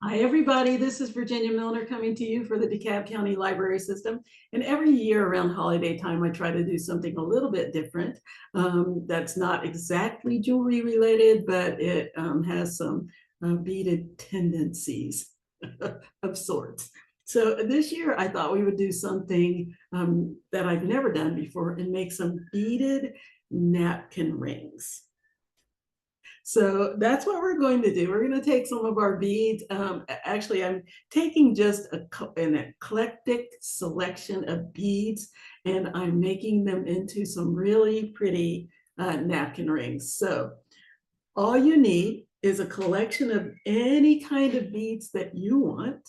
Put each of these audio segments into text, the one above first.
Hi, everybody. This is Virginia Milner coming to you for the DeKalb County Library System. And every year around holiday time, I try to do something a little bit different. That's not exactly jewelry related, but it has some beaded tendencies of sorts. So this year, I thought we would do something that I've never done before and make some beaded napkin rings. So that's what we're going to do. We're going to take some of our beads. Actually, I'm taking just an eclectic selection of beads, and I'm making them into some really pretty napkin rings. So all you need is a collection of any kind of beads that you want.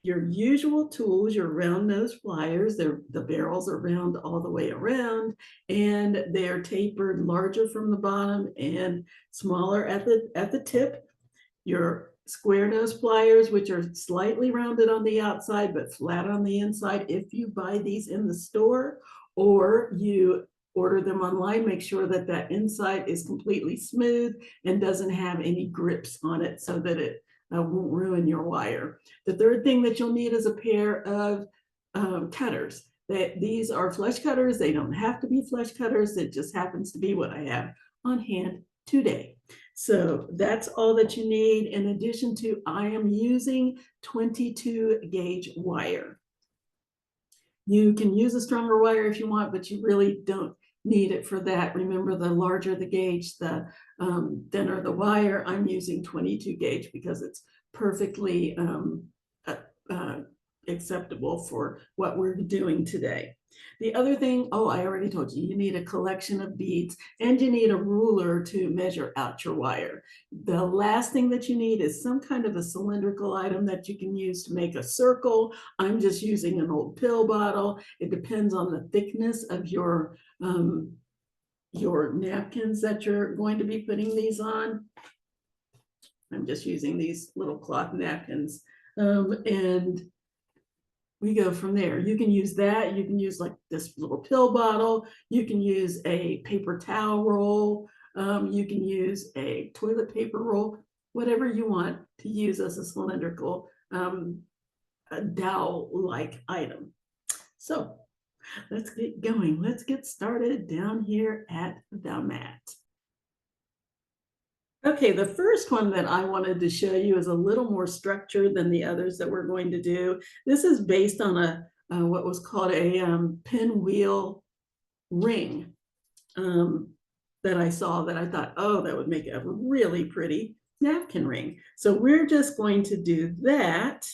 Your usual tools, your round nose pliers, the barrels are round all the way around, and they're tapered larger from the bottom and smaller at the tip. Your square nose pliers, which are slightly rounded on the outside but flat on the inside. If you buy these in the store or you order them online, make sure that that inside is completely smooth and doesn't have any grips on it so that it won't ruin your wire. The third thing that you'll need is a pair of cutters. These are flush cutters. They don't have to be flush cutters. It just happens to be what I have on hand today. So that's all that you need. In addition to, I am using 22 gauge wire. You can use a stronger wire if you want, but you really don't need it for that. Remember, the larger the gauge, the thinner the wire. I'm using 22 gauge because it's perfectly acceptable for what we're doing today. The other thing, oh, I already told you, you need a collection of beads and you need a ruler to measure out your wire. The last thing that you need is some kind of a cylindrical item that you can use to make a circle. I'm just using an old pill bottle. It depends on the thickness of your napkins that you're going to be putting these on. I'm just using these little cloth napkins, and we go from there. You can use that. You can use like this little pill bottle. You can use a paper towel roll. You can use a toilet paper roll, whatever you want to use as a cylindrical dowel-like item. So let's get going. Let's get started down here at the mat. Okay, the first one that I wanted to show you is a little more structured than the others that we're going to do. This is based on what was called a pinwheel ring that I saw that I thought, oh, that would make a really pretty napkin ring. So we're just going to do that.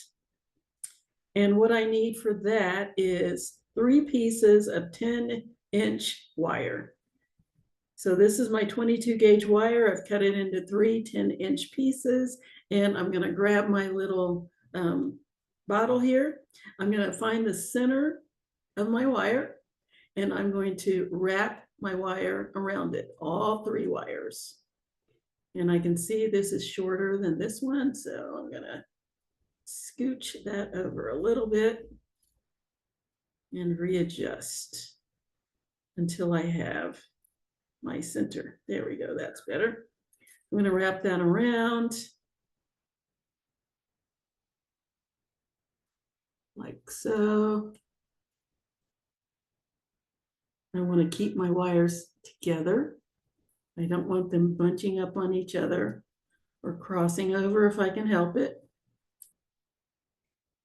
And what I need for that is 3 pieces of 10-inch wire. So this is my 22 gauge wire. I've cut it into 3 10-inch pieces, and I'm going to grab my little bottle here. I'm going to find the center of my wire, and I'm going to wrap my wire around it, all 3 wires. And I can see this is shorter than this one, so I'm going to scooch that over a little bit and readjust until I have my center. There we go, that's better. I'm going to wrap that around like so. I want to keep my wires together. I don't want them bunching up on each other or crossing over if I can help it.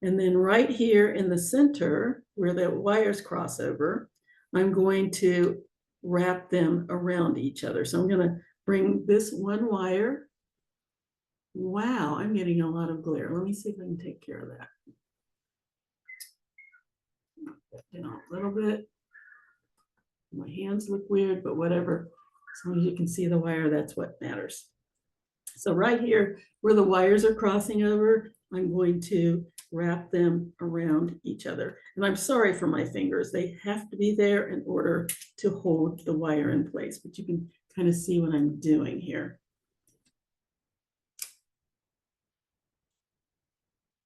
And then right here in the center where the wires cross over, I'm going to wrap them around each other. So I'm going to bring this one wire. Wow, I'm getting a lot of glare. Let me see if I can take care of that. You know, a little bit. My hands look weird, but whatever. As long as you can see the wire, that's what matters. So right here where the wires are crossing over, I'm going to wrap them around each other. And I'm sorry for my fingers. They have to be there in order to hold the wire in place, but you can kind of see what I'm doing here.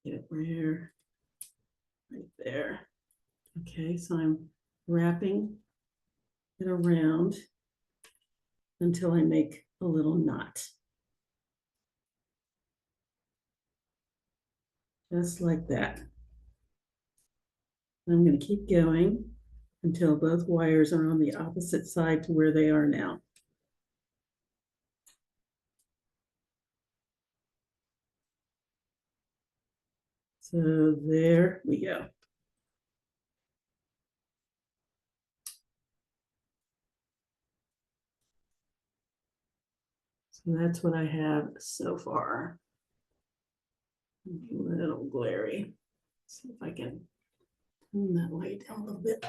Get it right there. Okay, so I'm wrapping it around until I make a little knot. just like that. I'm going to keep going until both wires are on the opposite side to where they are now. So there we go. So that's what I have so far. A little glary. See if I can turn that light down a little bit.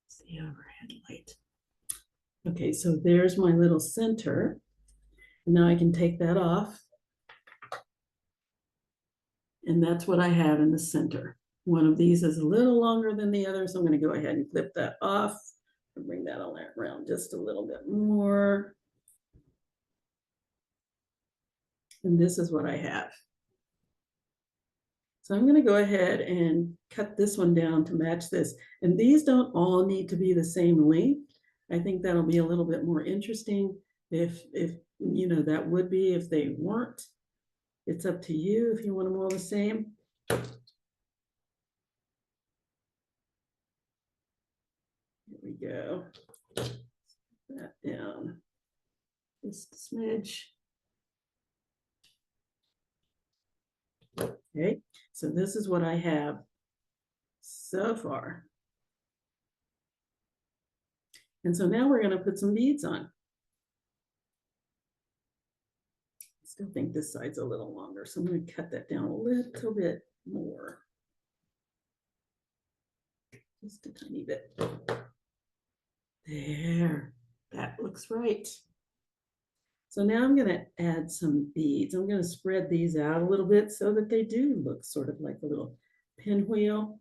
It's the overhead light. Okay, so there's my little center. Now I can take that off. And that's what I have in the center. One of these is a little longer than the other, so I'm going to go ahead and clip that off and bring that on around just a little bit more. And this is what I have. So I'm going to go ahead and cut this one down to match this. And these don't all need to be the same length. I think that'll be a little bit more interesting if you know, that would be if they weren't. It's up to you if you want them all the same. Here we go. That down just a smidge. Okay, so this is what I have so far. And so now we're going to put some beads on. I still think this side's a little longer, so I'm going to cut that down a little bit more. Just a tiny bit. There, that looks right. So now I'm going to add some beads. I'm going to spread these out a little bit so that they do look sort of like a little pinwheel.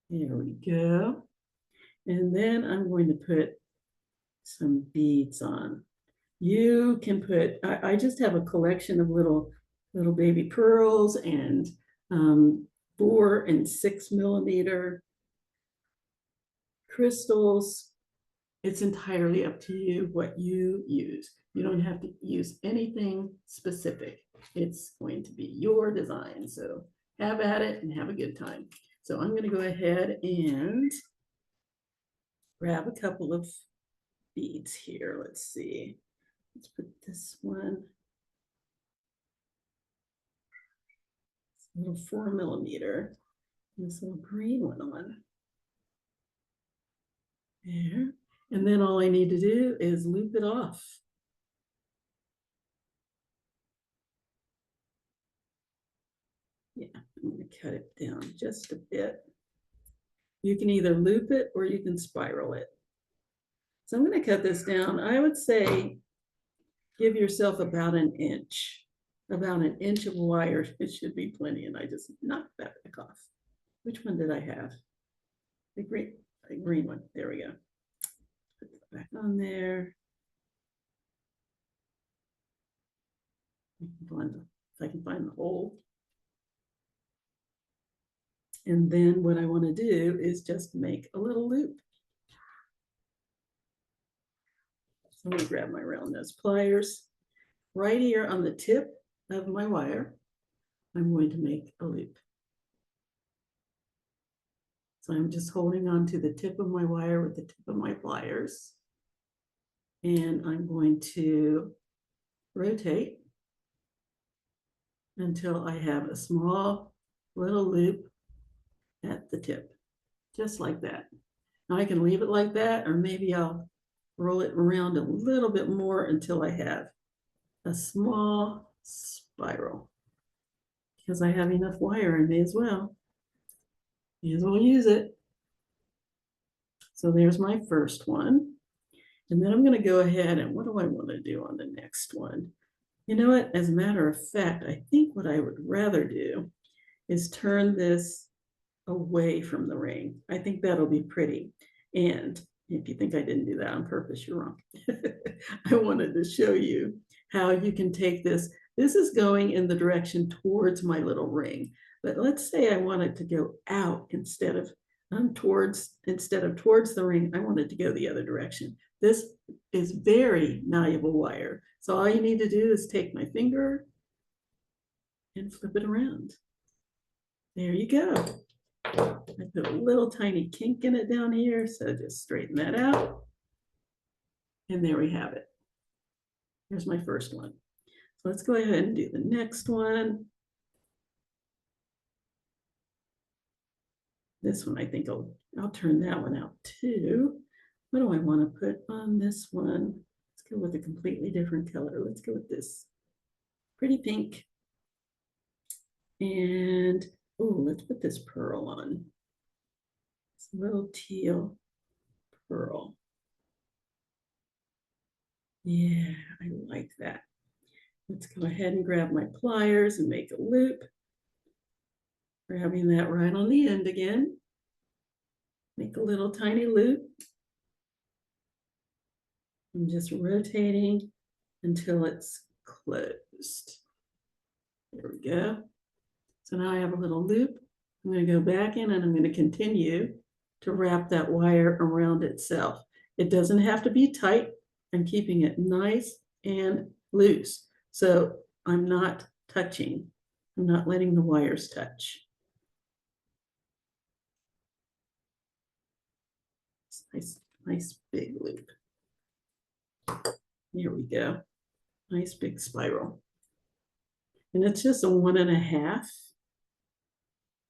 There we go. And then I'm going to put some beads on. You can put, I just have a collection of little baby pearls and 4 and 6 millimeter crystals. It's entirely up to you what you use. You don't have to use anything specific. It's going to be your design. So have at it and have a good time. So I'm going to go ahead and grab a couple of beads here. Let's see. Let's put this one. It's a little 4 millimeter. This little green one on. There. And then all I need to do is loop it off. Yeah, I'm going to cut it down just a bit. You can either loop it or you can spiral it. So I'm going to cut this down. I would say give yourself about an inch of wire. It should be plenty. And I just knocked that back off. Which one did I have? The green one. There we go. Put that back on there. If I can find the hole. And then what I want to do is just make a little loop. So I'm going to grab my round nose pliers. Right here on the tip of my wire, I'm going to make a loop. So I'm just holding on to the tip of my wire with the tip of my pliers. And I'm going to rotate until I have a small little loop at the tip, just like that. Now I can leave it like that, or maybe I'll roll it around a little bit more until I have a small spiral, because I have enough wire in me as well. May as well use it. So there's my first one. And then I'm going to go ahead and what do I want to do on the next one? You know what? As a matter of fact, I think what I would rather do is turn this away from the ring. I think that'll be pretty. And if you think I didn't do that on purpose, you're wrong. I wanted to show you how you can take this. This is going in the direction towards my little ring. But let's say I want it to go out instead of towards, instead of towards the ring, I want it to go the other direction. This is very malleable wire. So all you need to do is take my finger and flip it around. There you go. I put a little tiny kink in it down here, so just straighten that out. And there we have it. Here's my first one. So let's go ahead and do the next one. This one, I think I'll turn that one out too. What do I want to put on this one? Let's go with a completely different color. Let's go with this pretty pink. And oh, let's put this pearl on. It's a little teal pearl. Yeah, I like that. Let's go ahead and grab my pliers and make a loop. Grabbing that right on the end again. Make a little tiny loop. I'm just rotating until it's closed. There we go. So now I have a little loop. I'm going to go back in and I'm going to continue to wrap that wire around itself. It doesn't have to be tight. I'm keeping it nice and loose. So I'm not touching. I'm not letting the wires touch. Nice big loop. Here we go. Nice big spiral. And it's just a 1.5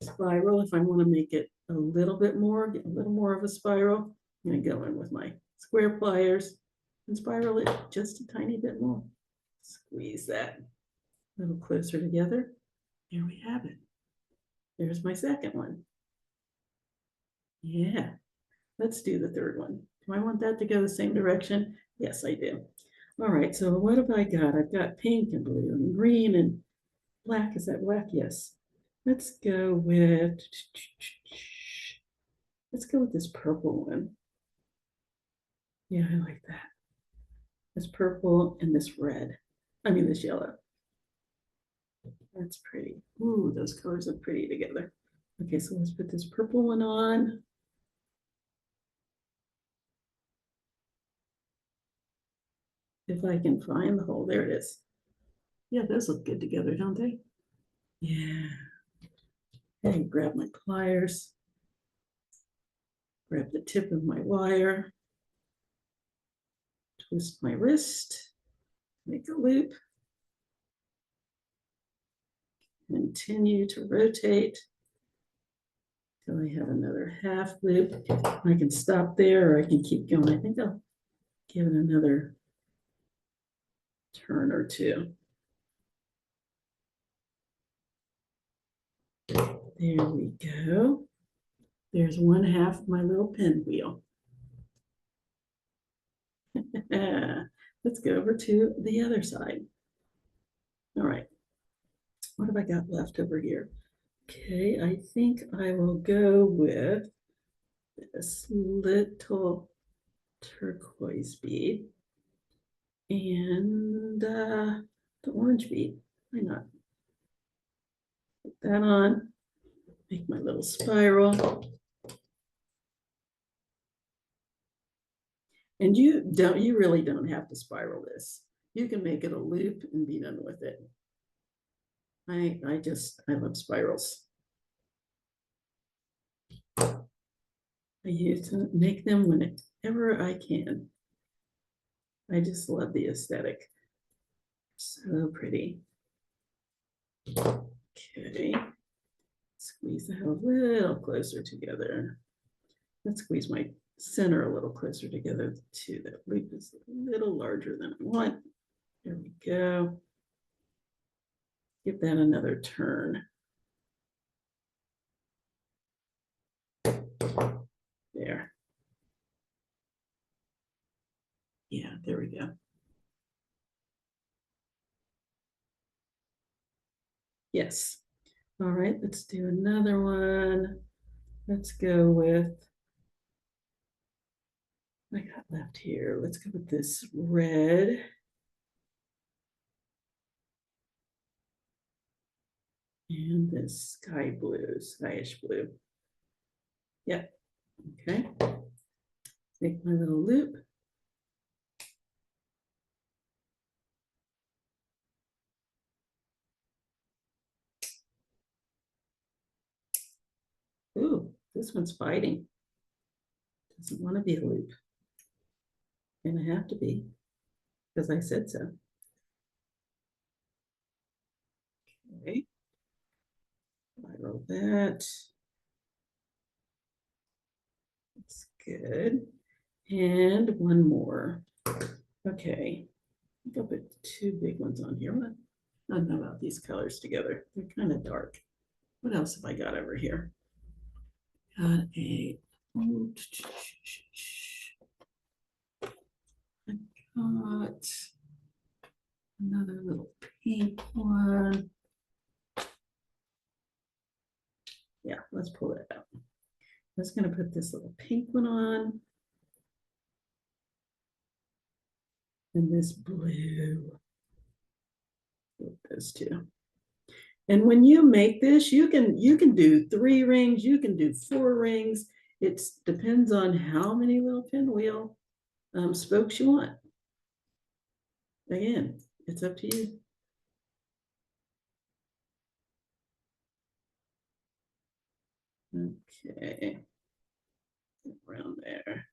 spiral. If I want to make it a little bit more, get a little more of a spiral, I'm going to go in with my square pliers and spiral it just a tiny bit more. Squeeze that a little closer together. There we have it. There's my second one. Yeah, let's do the third one. Do I want that to go the same direction? Yes, I do. All right, so what have I got? I've got pink and blue and green and black. Is that black? Yes. Let's go with this purple one. Yeah, I like that. This purple and this red. I mean this yellow. That's pretty. Ooh, those colors look pretty together. Okay, so let's put this purple one on. If I can find the hole, there it is. Yeah, those look good together, don't they? Yeah. Okay, grab my pliers. Grab the tip of my wire. Twist my wrist. Make a loop. Continue to rotate till I have another half loop. I can stop there or I can keep going. I think I'll give it another turn or two. There we go. There's 1/2 of my little pinwheel. Let's go over to the other side. All right. What have I got left over here? Okay, I think I will go with this little turquoise bead and the orange bead. Why not? Put that on, make my little spiral. And you really don't have to spiral this. You can make it a loop and be done with it. I love spirals. I use to make them whenever I can. I just love the aesthetic. So pretty. Okay. Squeeze that a little closer together. Let's squeeze my center a little closer together too. That loop is a little larger than I want. There we go. Give that another turn. There. Yeah, there we go. Yes. All right, let's do another one. Let's go with, I got left here. Let's go with this red. And this skyish blue. Yeah, okay. Make my little loop. Ooh, this one's fighting. Doesn't want to be a loop. And I have to be, because I said so. Okay. Spiral that. That's good. And one more. Okay. I think I'll put two big ones on here. I don't know about these colors together. They're kind of dark. What else have I got over here? Got a I got another little pink one. Yeah, let's pull that out. I was going to put this little pink one on. And this blue. Those two. And when you make this, you can do 3 rings, you can do 4 rings. It depends on how many little pinwheel spokes you want. Again, it's up to you. Okay, around there.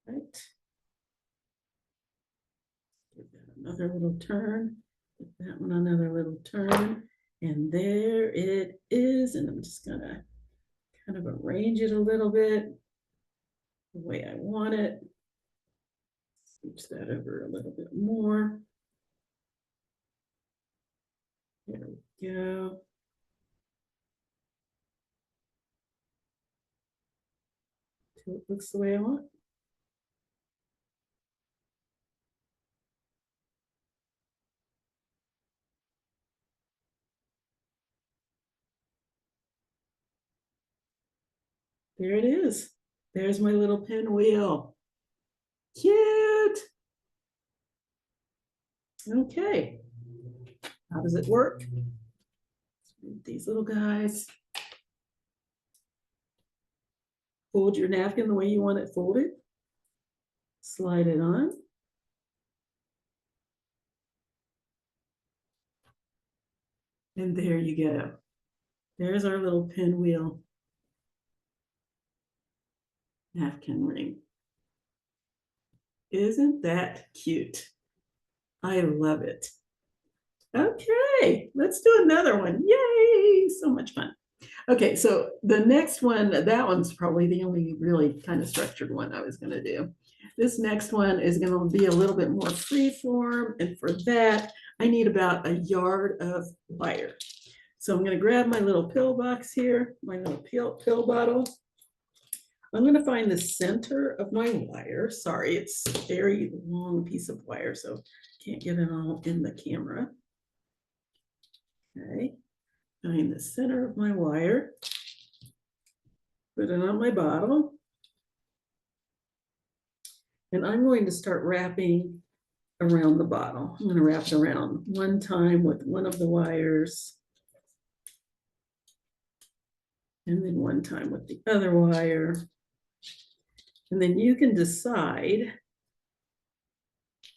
Right. Give that another little turn. Give that one another little turn. And there it is. And I'm just gonna kind of arrange it a little bit the way I want it. Switch that over a little bit more. There we go. Till it looks the way I want. There it is. There's my little pinwheel. Cute. Okay. How does it work? These little guys. Fold your napkin the way you want it folded. Slide it on. And there you go. There's our little pinwheel napkin ring. Isn't that cute? I love it. Okay, let's do another one. Yay, so much fun. Okay, so the next one, that one's probably the only really kind of structured one I was going to do. This next one is going to be a little bit more free form, and for that, I need about a yard of wire. So I'm going to grab my little pill box here, my little pill bottle. I'm going to find the center of my wire. Sorry, it's a very long piece of wire, so can't get it all in the camera. Okay, find the center of my wire. Put it on my bottle. And I'm going to start wrapping around the bottle. I'm going to wrap it around one time with one of the wires. And then one time with the other wire. And then you can decide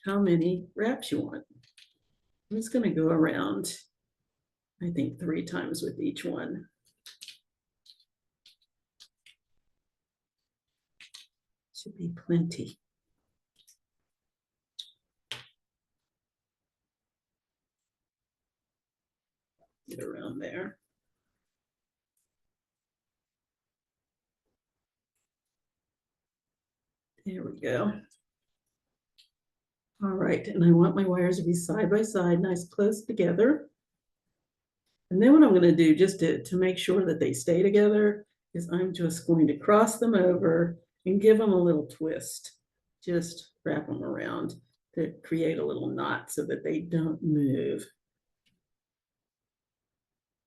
how many wraps you want. I'm just going to go around, I think 3 times with each one. Should be plenty. Get around there. There we go. All right, and I want my wires to be side by side, nice close together. And then what I'm going to do, just to make sure that they stay together, is I'm just going to cross them over and give them a little twist. Just wrap them around to create a little knot so that they don't move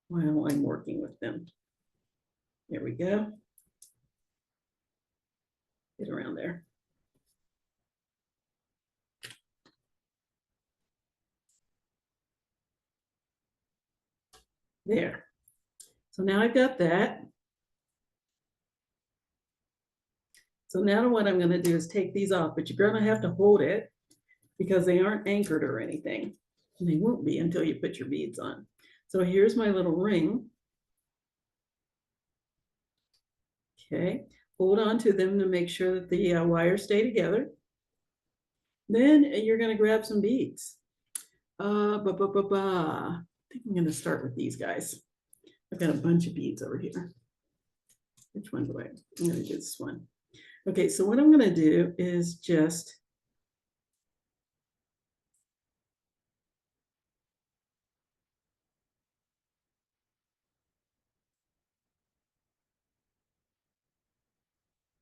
while I'm working with them. There we go. Get around there. There. So now I've got that. So now what I'm going to do is take these off, but you're going to have to hold it because they aren't anchored or anything. And they won't be until you put your beads on. So here's my little ring. Okay, hold on to them to make sure that the wires stay together. Then you're going to grab some beads. I think I'm going to start with these guys. I've got a bunch of beads over here. Which one do I? I'm going to do this one. Okay, so what I'm going to do is just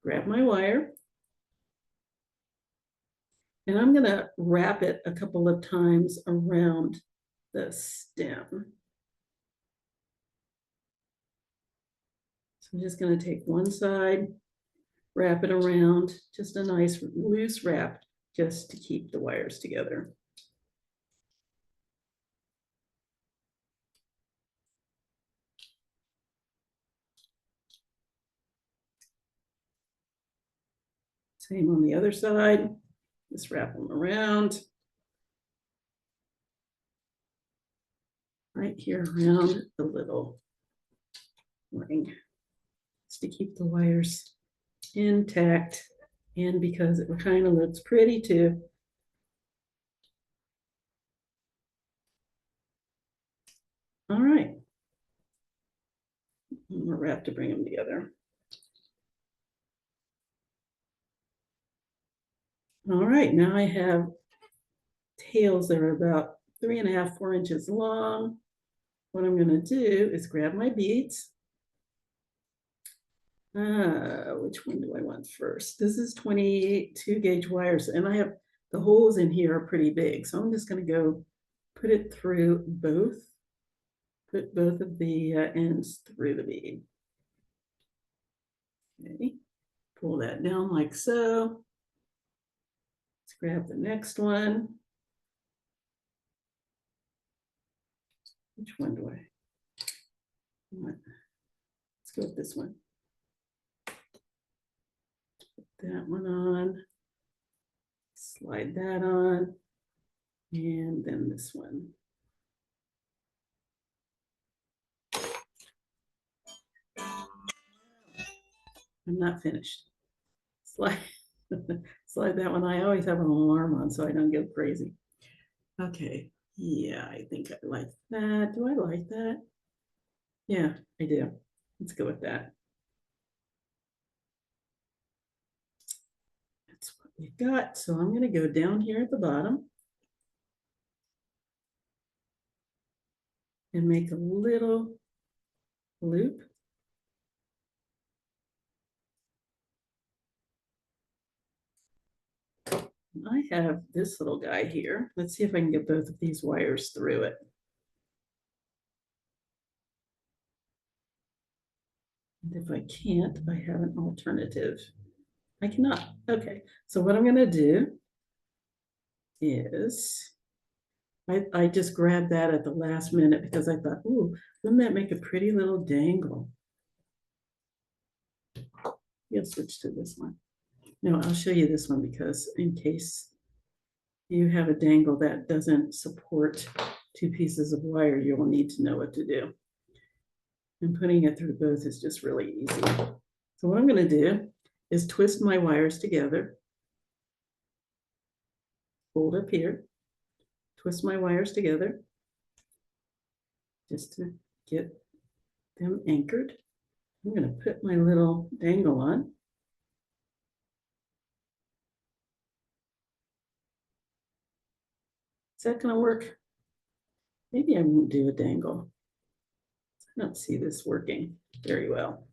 grab my wire and I'm going to wrap it a couple of times around the stem. So I'm just going to take one side, wrap it around, just a nice loose wrap just to keep the wires together. Same on the other side. Just wrap them around. Right here around the little ring. Just to keep the wires intact and because it kind of looks pretty too. All right. We're wrapped to bring them together. All right, now I have tails that are about 3.5, 4 inches long. What I'm going to do is grab my beads. Which one do I want first? This is 22 gauge wires, and I have the holes in here are pretty big, so I'm just going to go put it through both. Put both of the ends through the bead. Okay, pull that down like so. Let's grab the next one. Which one do I want? Let's go with this one. Put that one on. Slide that on. And then this one. I'm not finished. Slide, slide that one. I always have an alarm on so I don't get crazy. Okay. Yeah, I think I like that. Do I like that? Yeah, I do. Let's go with that. That's what we've got. So I'm going to go down here at the bottom and make a little loop. I have this little guy here. Let's see if I can get both of these wires through it. And if I can't, I have an alternative. I cannot. Okay, so what I'm going to do is I just grabbed that at the last minute because I thought, ooh, wouldn't that make a pretty little dangle? You'll switch to this one. No, I'll show you this one because in case you have a dangle that doesn't support 2 pieces of wire, you will need to know what to do. And putting it through both is just really easy. So what I'm going to do is twist my wires together. Hold up here. Twist my wires together just to get them anchored. I'm going to put my little dangle on. Is that going to work? Maybe I won't do a dangle. I don't see this working very well.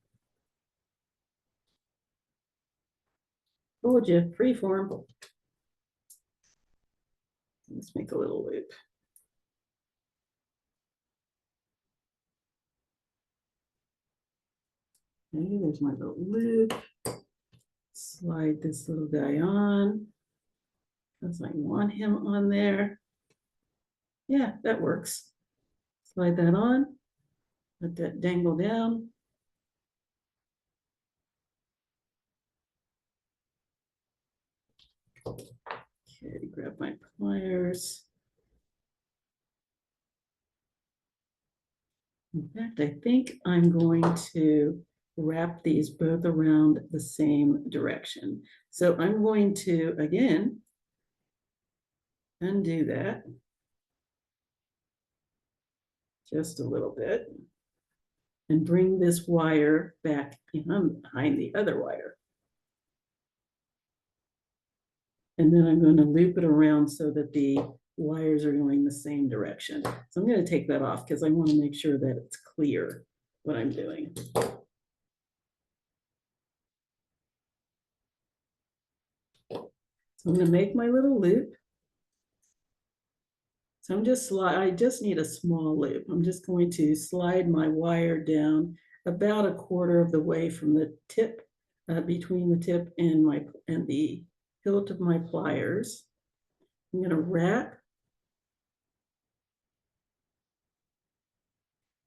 Told you, freeform. Let's make a little loop. Okay, there's my little loop. Slide this little guy on because I want him on there. Yeah, that works. Slide that on. Let that dangle down. Okay, grab my pliers. In fact, I think I'm going to wrap these both around the same direction. So I'm going to, again, undo that just a little bit and bring this wire back behind the other wire. And then I'm going to loop it around so that the wires are going the same direction. So I'm going to take that off because I want to make sure that it's clear what I'm doing. So I'm going to make my little loop. So I just need a small loop. I'm just going to slide my wire down about a quarter of the way from the tip, between the tip and the hilt of my pliers. I'm going to wrap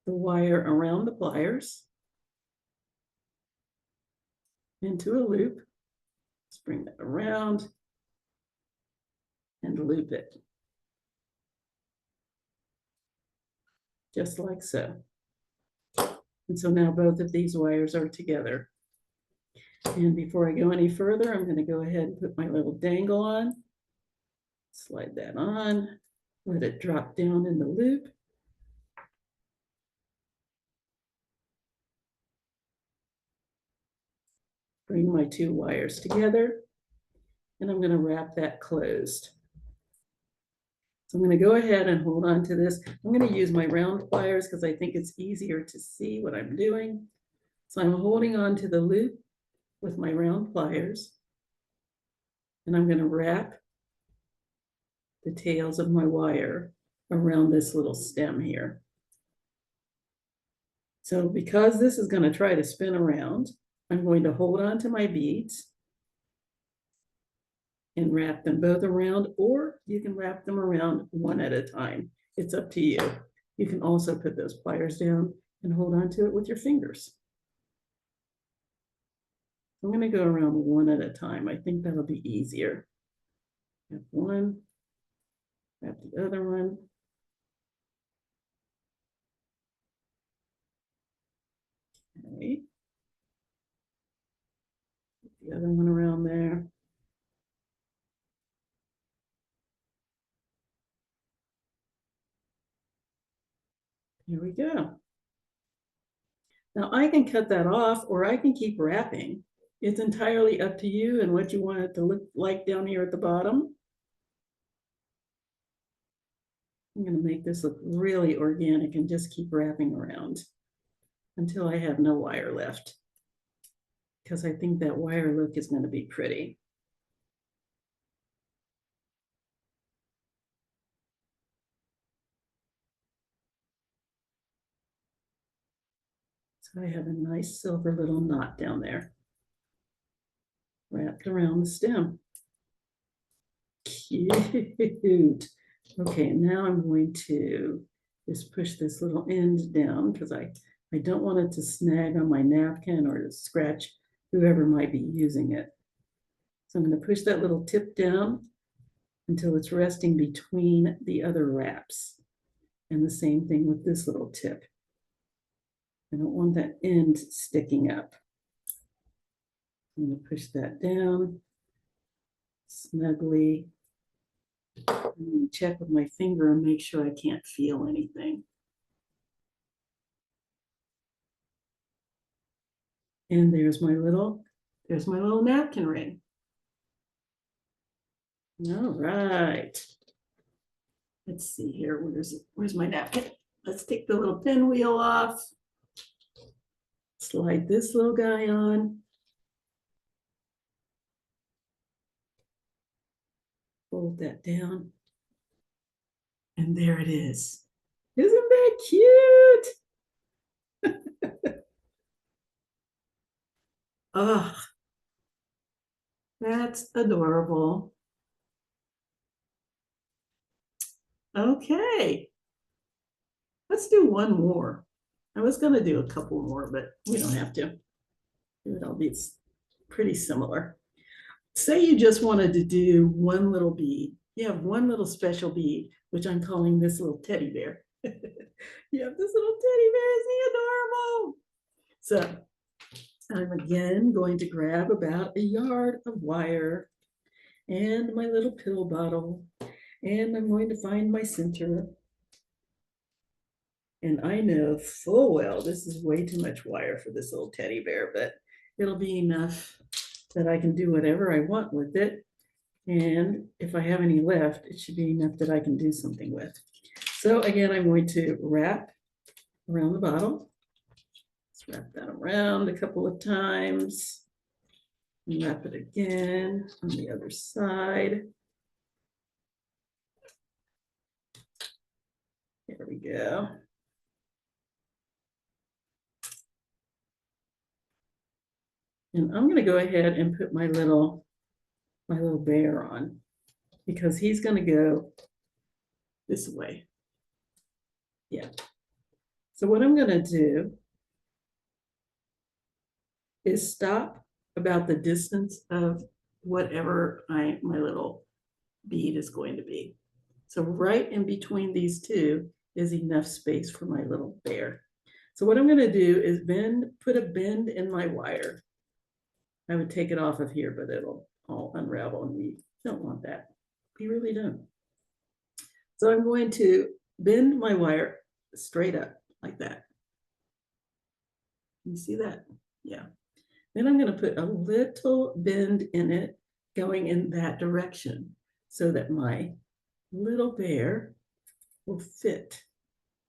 the wire around the pliers into a loop. Let's bring that around and loop it. Just like so. And so now both of these wires are together. And before I go any further, I'm going to go ahead and put my little dangle on. Slide that on. Let it drop down in the loop. Bring my two wires together. And I'm going to wrap that closed. So I'm going to go ahead and hold on to this. I'm going to use my round pliers because I think it's easier to see what I'm doing. So I'm holding on to the loop with my round pliers. And I'm going to wrap the tails of my wire around this little stem here. So because this is going to try to spin around, I'm going to hold on to my beads and wrap them both around, or you can wrap them around one at a time. It's up to you. You can also put those pliers down and hold on to it with your fingers. I'm going to go around one at a time. I think that'll be easier. Wrap one, wrap the other one. Okay. Put the other one around there. Here we go. Now I can cut that off or I can keep wrapping. It's entirely up to you and what you want it to look like down here at the bottom. I'm going to make this look really organic and just keep wrapping around until I have no wire left, because I think that wire look is going to be pretty. So I have a nice silver little knot down there wrapped around the stem. Cute. Okay, now I'm going to just push this little end down because I don't want it to snag on my napkin or to scratch whoever might be using it. So I'm going to push that little tip down until it's resting between the other wraps. And the same thing with this little tip. I don't want that end sticking up. I'm going to push that down snugly. I'm going to check with my finger and make sure I can't feel anything. And there's my little napkin ring. All right. Let's see here. Where's my napkin? Let's take the little pinwheel off. Slide this little guy on. Fold that down. And there it is. Isn't that cute? Oh, that's adorable. Okay. Let's do one more. I was going to do a couple more, but we don't have to. It'll be pretty similar. Say you just wanted to do one little bead. You have one little special bead, which I'm calling this little teddy bear. You have this little teddy bear. Isn't he adorable? So I'm again going to grab about a yard of wire and my little pill bottle, and I'm going to find my center. And I know full well this is way too much wire for this little teddy bear, but it'll be enough that I can do whatever I want with it. And if I have any left, it should be enough that I can do something with. So again, I'm going to wrap around the bottle. Let's wrap that around a couple of times. And wrap it again on the other side. There we go. And I'm going to go ahead and put my little bear on, because he's going to go this way. Yeah. So what I'm going to do is stop about the distance of whatever my little bead is going to be. So right in between these two is enough space for my little bear. So what I'm going to do is put a bend in my wire. I would take it off of here, but it'll all unravel, and we don't want that. We really don't. So I'm going to bend my wire straight up like that. You see that? Yeah. Then I'm going to put a little bend in it going in that direction so that my little bear will fit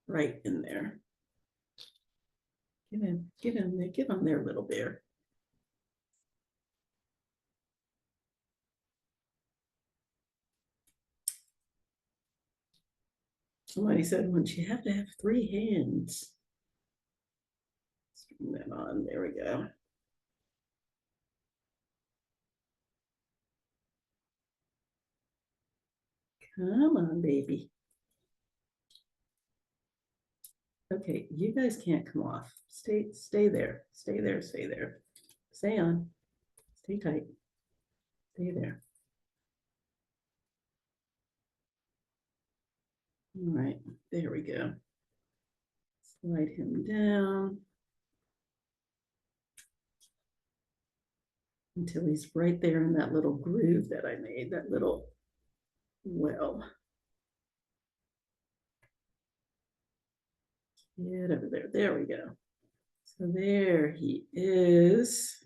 right in there. Get in there, get on there, little bear. Somebody said once you have to have 3 hands. Let's bring that on. There we go. Come on, baby. Okay, you guys can't come off. Stay there. Stay there. Stay there. Stay on. Stay tight. Stay there. All right, there we go. Slide him down until he's right there in that little groove that I made, that little well. Get over there. There we go. So there he is.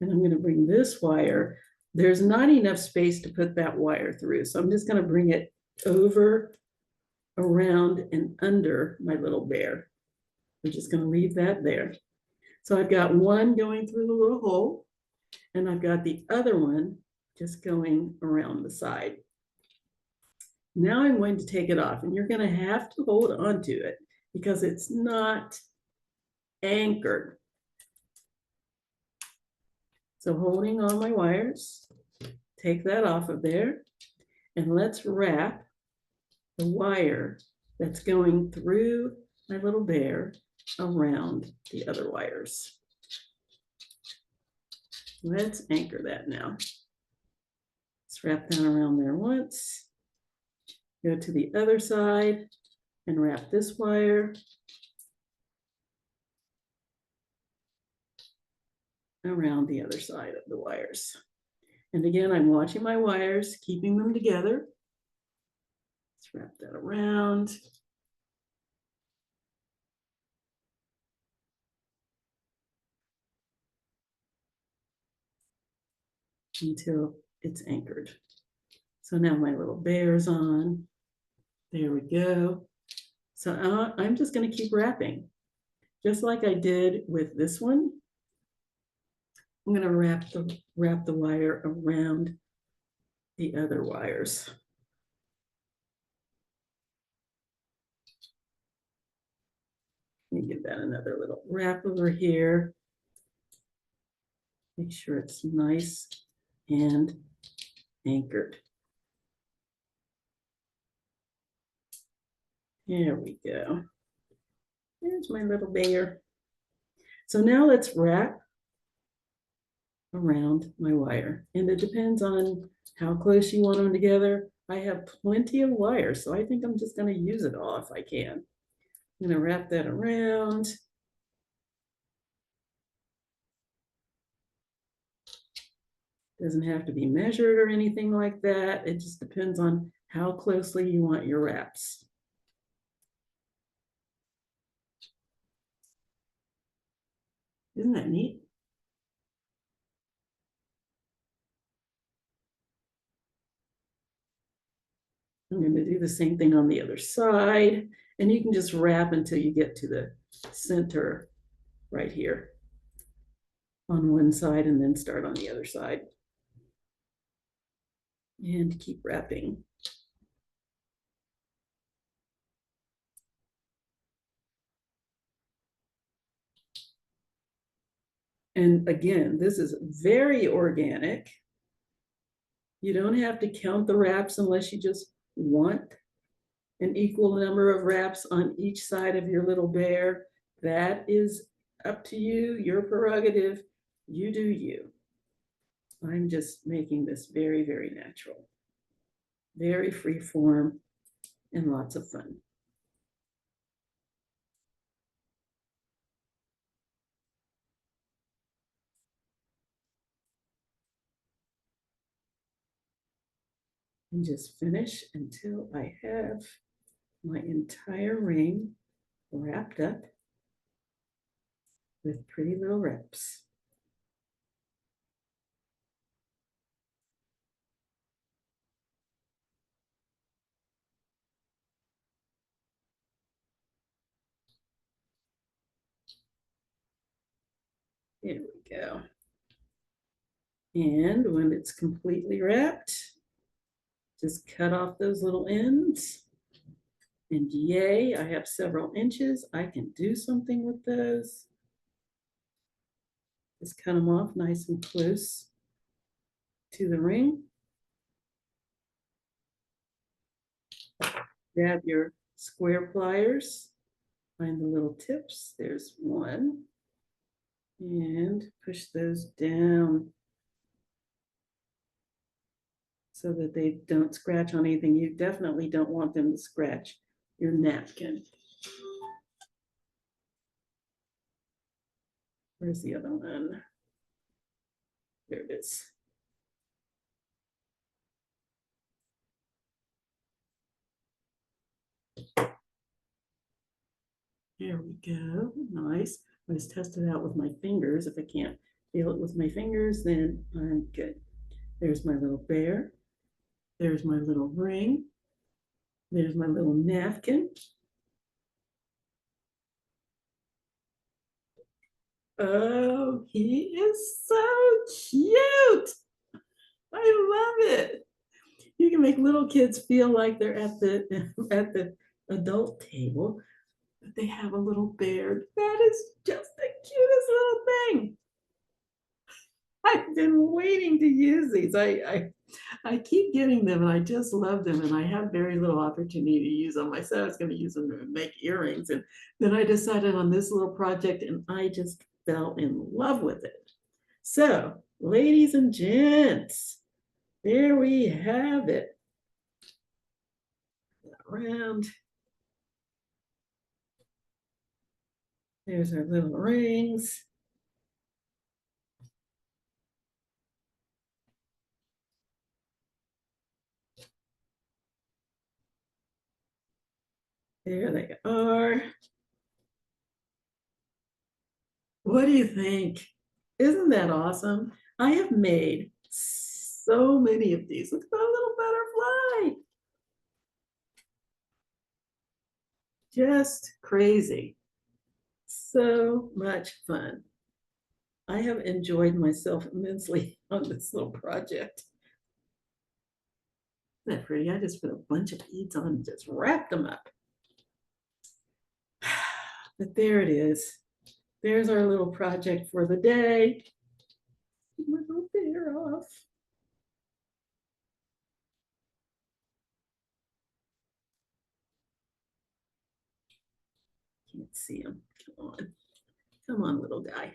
And I'm going to bring this wire. There's not enough space to put that wire through, so I'm just going to bring it over, around, and under my little bear. I'm just going to leave that there. So I've got one going through the little hole, and I've got the other one just going around the side. Now I'm going to take it off, and you're going to have to hold on to it because it's not anchored. So holding on my wires, take that off of there, and let's wrap the wire that's going through my little bear around the other wires. Let's anchor that now. Let's wrap that around there once. Go to the other side and wrap this wire around the other side of the wires. And again, I'm watching my wires, keeping them together. Let's wrap that around. Until it's anchored. So now my little bear's on. There we go. So I'm just going to keep wrapping, just like I did with this one. I'm going to wrap the wire around the other wires. Let me give that another little wrap over here. Make sure it's nice and anchored. There we go. There's my little bear. So now let's wrap around my wire. And it depends on how close you want them together. I have plenty of wire, so I think I'm just going to use it all if I can. I'm going to wrap that around. Doesn't have to be measured or anything like that. It just depends on how closely you want your wraps. Isn't that neat? I'm going to do the same thing on the other side. And you can just wrap until you get to the center right here on one side and then start on the other side. And keep wrapping. And again, this is very organic. You don't have to count the wraps unless you just want an equal number of wraps on each side of your little bear. That is up to you, your prerogative. You do you. I'm just making this very, very natural, very free form, and lots of fun. And just finish until I have my entire ring wrapped up with pretty little wraps. There we go. And when it's completely wrapped, just cut off those little ends. And yay, I have several inches. I can do something with those. Just cut them off nice and close to the ring. Grab your square pliers, find the little tips. There's one. And push those down so that they don't scratch on anything. You definitely don't want them to scratch your napkin. Where's the other one? There it is. There we go. Nice. Let's test it out with my fingers. If I can't feel it with my fingers, then I'm good. There's my little bear. There's my little ring. There's my little napkin. Oh, he is so cute. I love it. You can make little kids feel like they're at the adult table, but they have a little bear. That is just the cutest little thing. I've been waiting to use these. I keep getting them and I just love them, and I have very little opportunity to use them. I said I was going to use them to make earrings, and then I decided on this little project and I just fell in love with it. So, ladies and gents, there we have it. Around. There's our little rings. There they are. What do you think? Isn't that awesome? I have made so many of these. Look at that little butterfly. Just crazy. So much fun. I have enjoyed myself immensely on this little project. Isn't that pretty? I just put a bunch of beads on and just wrapped them up. But there it is. There's our little project for the day. My little bear off. Can't see him. Come on. Come on, little guy.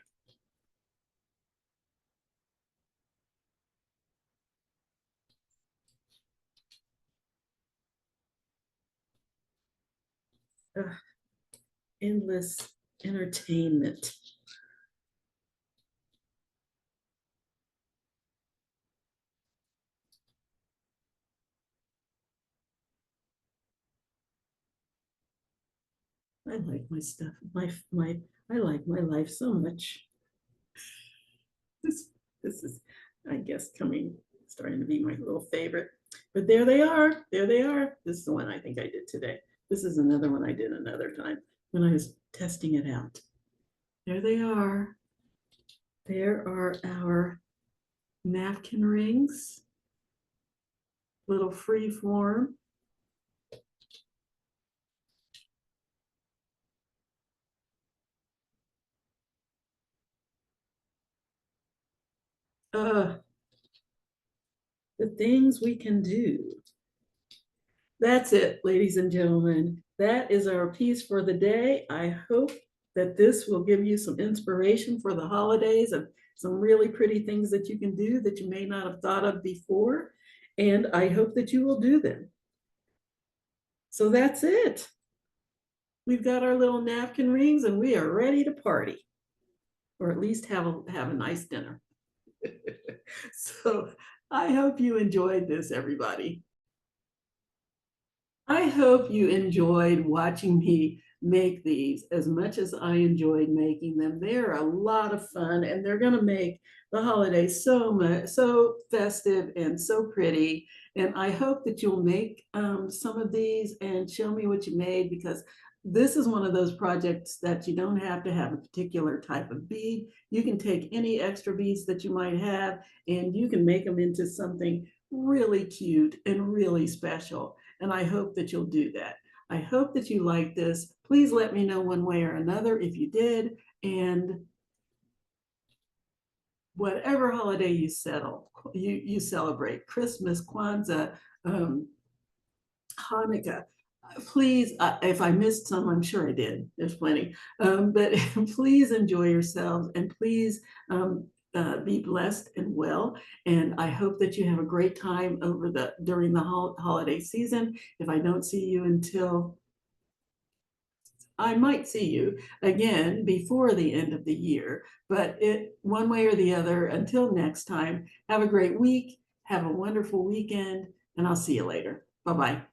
Ugh, endless entertainment. I like my stuff. I like my life so much. This this is, I guess, starting to be my little favorite. But there they are. There they are. This is the one I think I did today. This is another one I did another time when I was testing it out. There they are. There are our napkin rings, little free form. Uh, the things we can do. That's it, ladies and gentlemen. That is our piece for the day. I hope that this will give you some inspiration for the holidays and some really pretty things that you can do that you may not have thought of before. And I hope that you will do them. So that's it. We've got our little napkin rings and we are ready to party, or at least have a nice dinner. So I hope you enjoyed this, everybody. I hope you enjoyed watching me make these as much as I enjoyed making them. They're a lot of fun and they're going to make the holidays so festive and so pretty. And I hope that you'll make some of these and show me what you made, because this is one of those projects that you don't have to have a particular type of bead. You can take any extra beads that you might have and you can make them into something really cute and really special. And I hope that you'll do that. I hope that you like this. Please let me know one way or another if you did. And whatever holiday you celebrate, Christmas, Kwanzaa, um, Hanukkah, please, if I missed some, I'm sure I did. There's plenty. But please enjoy yourselves and please be blessed and well. And I hope that you have a great time during the holiday season. If I don't see you until, I might see you again before the end of the year, but one way or the other, until next time, have a great week, have a wonderful weekend, and I'll see you later. Bye-bye.